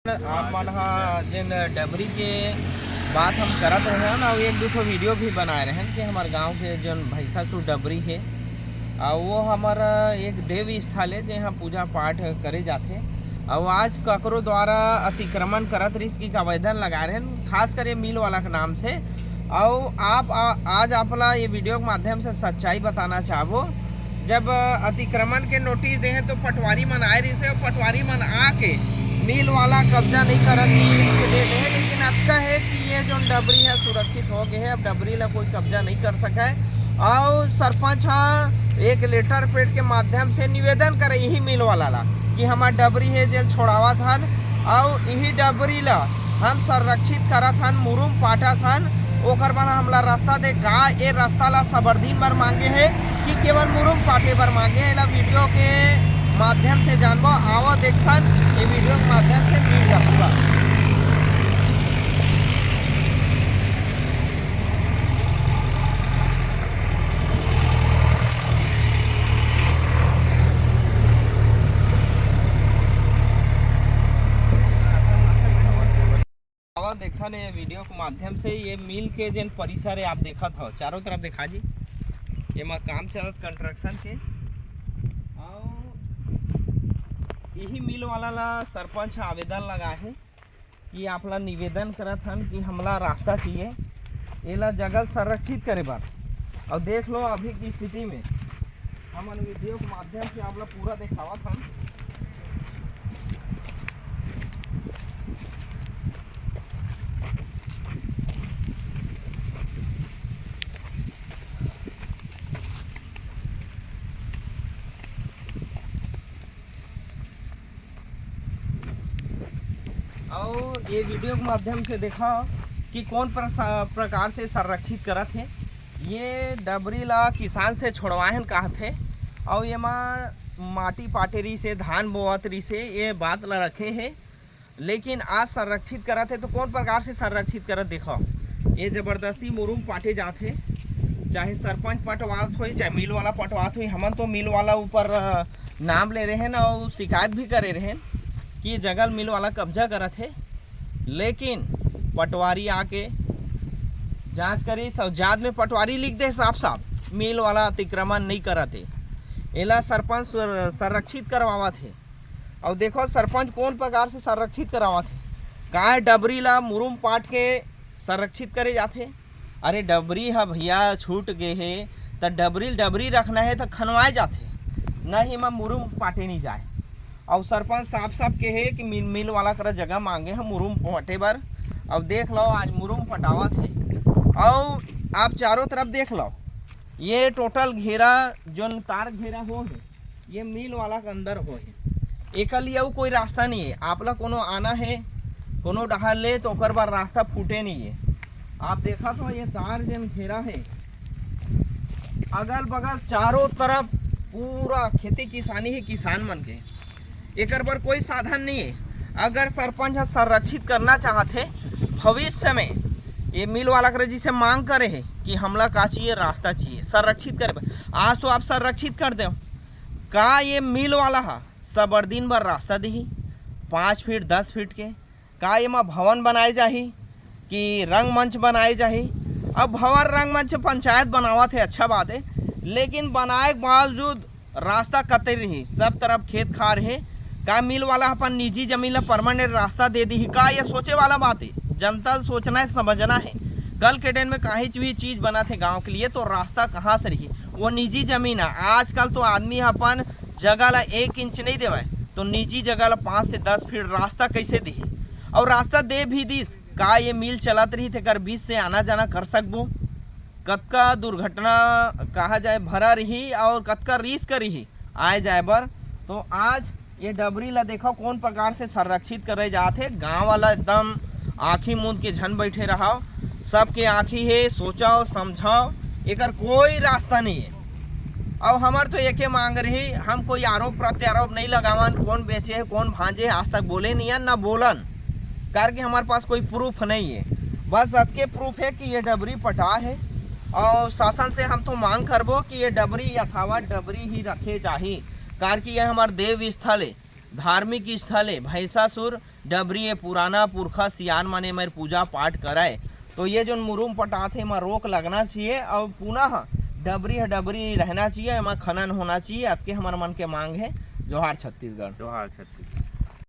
आप मन जिन डबरी के बात हम करत रहे हैं और एक दो वीडियो भी बनाए रहे हैं कि हमारे गांव के जो भैंसासुर डबरी है और वो हमारा एक देव स्थल है जहाँ पूजा पाठ करे जाते और आज ककरो द्वारा अतिक्रमण करत रही इसकी आवेदन लगा रहे हैं खास कर ये मिल वाला के नाम से। और आप आज अपना ये वीडियो के माध्यम से सच्चाई बताना चाहो। जब अतिक्रमण के नोटिस दे हैं तो पटवारी मन आए रही से और पटवारी मन आके मिल वाला कब्जा नहीं करत दे रहे हैं, लेकिन अच्छा है कि ये जो डबरी है सुरक्षित हो गए है। अब डबरी ला कोई कब्जा नहीं कर सका है और सरपंच एक लेटर पेड के माध्यम से निवेदन करे यही मिल वाला ला कि हमार डबरी है जेल छोड़ावा था और यही डबरी ला हम संरक्षित करा था, मुरुम पाटा था। ओकर बाद हमला रास्ता दे का ये रास्ता ला सबरदीन बार मांगे है कि केवल मुरुम पाटे बार मांगे है। वीडियो के माध्यम से जानबो आओ देखन ये वीडियो के माध्यम से मिल जाऊंगा। देखा ने वीडियो के माध्यम से ये मिल के जिन परिसर है आप देखा था चारों तरफ देखा जी ये काम चलत कंस्ट्रक्शन के और यही मिल वाला ला सरपंच आवेदन लगा है कि आप ला निवेदन करत हन कि हमला रास्ता चाहिए ये ला जगह संरक्षित करे बार। और देख लो अभी की स्थिति में हम वीडियो के माध्यम से आप ला पूरा दिखावत हन। और ये वीडियो के माध्यम से देखा कि कौन प्रकार से संरक्षित करत है। ये डबरी ला किसान से छोड़वाहन कहा थे और ये माटी पाटेरी से धान बोअतरी से ये बात ला रखे है, लेकिन आज संरक्षित करत है तो कौन प्रकार से संरक्षित करत देखो। ये ज़बरदस्ती मुरुम पाटे जाते चाहे सरपंच पटवात हो चाहे मिल वाला पटवात हो। हमन तो मिल वाला ऊपर नाम ले रहे हैं ना और शिकायत भी करे रहे हैं कि जगह मिल वाला कब्जा करत है, लेकिन पटवारी आके जांच करी सौजाद में पटवारी लिख दे साफ साफ मिल वाला अतिक्रमण नहीं करत है। एला सरपंच संरक्षित करवावा थे और देखो सरपंच कौन प्रकार से संरक्षित करावा थे। का डबरी ला मुरुम पाट के संरक्षित करे जाते। अरे डबरी है भैया छूट गए है तो डबरी रखना है तो खनवाए जाते नहीं मैं मुरुम पाटे नहीं जाए। और सरपंच साफ साफ के है कि मिल वाला कर जगह मांगे हम मुरुम पटे बार। अब देख लो आज मुरुम पटावा थे और आप चारों तरफ देख लो ये टोटल घेरा जो तार घेरा हो है ये मिल वाला के अंदर हो है। एक लिए कोई रास्ता नहीं है। आप लोग कोनो आना है कोनो डहाल ले तो ओकर बार रास्ता फूटे नहीं है। आप देखा तो ये तार जन घेरा है अगल बगल चारों तरफ पूरा खेती किसानी है किसान मन के एक पर कोई साधन नहीं है। अगर सरपंच संरक्षित करना चाहते भविष्य में ये मिल वाला कर जिसे मांग करे है कि हमला का चाहिए रास्ता चाहिए संरक्षित करे। आज तो आप संरक्षित कर दो का ये मिल वाला है सबरदीन भर रास्ता दी 5 फीट 10 फीट के का ये भवन बनाए जाही कि रंगमंच बनाए जाही। अब भवन रंगमंच पंचायत बनावा थे अच्छा बात है, लेकिन बनाए के बावजूद रास्ता कते रही सब तरफ खेत खार है। का मिल वाला अपन निजी जमीन ला परमानेंट रास्ता दे दी का ये सोचे वाला बात है। जनता सोचना है समझना है कल के दिन में कहीं भी चीज़ बना थे गांव के लिए तो रास्ता कहाँ से रही वो निजी जमीन है। आजकल तो आदमी अपन जगह ला 1 इंच नहीं देवा तो निजी जगह ला 5 से 10 फीट रास्ता कैसे दी। और रास्ता दे भी दी का ये मिल चलत रही थे कर बीच से आना जाना कर सकबो। कतका दुर्घटना कहा जाए भरा रही और कतका रिस्क रही आए जाए बर। तो आज ये डबरी ला देखो कौन प्रकार से संरक्षित करे जाते। गांव वाला एकदम आँखी मूंद के झन बैठे रहो सबके आँखी है सोचाओ समझाओ एकर कोई रास्ता नहीं है। और हमार तो एक मांग रही हम कोई आरोप प्रत्यारोप नहीं लगावन कौन बेचे है कौन भांजे आज तक बोले नहीं है ना बोलन कारण कि हमारे पास कोई प्रूफ नहीं है। बस अतके प्रूफ है कि ये डबरी पटा है और शासन से हम तो मांग करबो कि ये डबरी यथावत डबरी ही रखे चाहिए कारण कि यह हमारे देव स्थल है। धार्मिक स्थल है भैंसासुर डबरी है पुराना पुरखा सियान माने मेर पूजा पाठ कराए। तो ये जो मुरुम पटाथे में रोक लगना चाहिए और पुनः डबरी रहना चाहिए, एमा खनन होना चाहिए। अतके हमार मन के मांग है। जोहार छत्तीसगढ़। जोहार छत्तीसगढ़।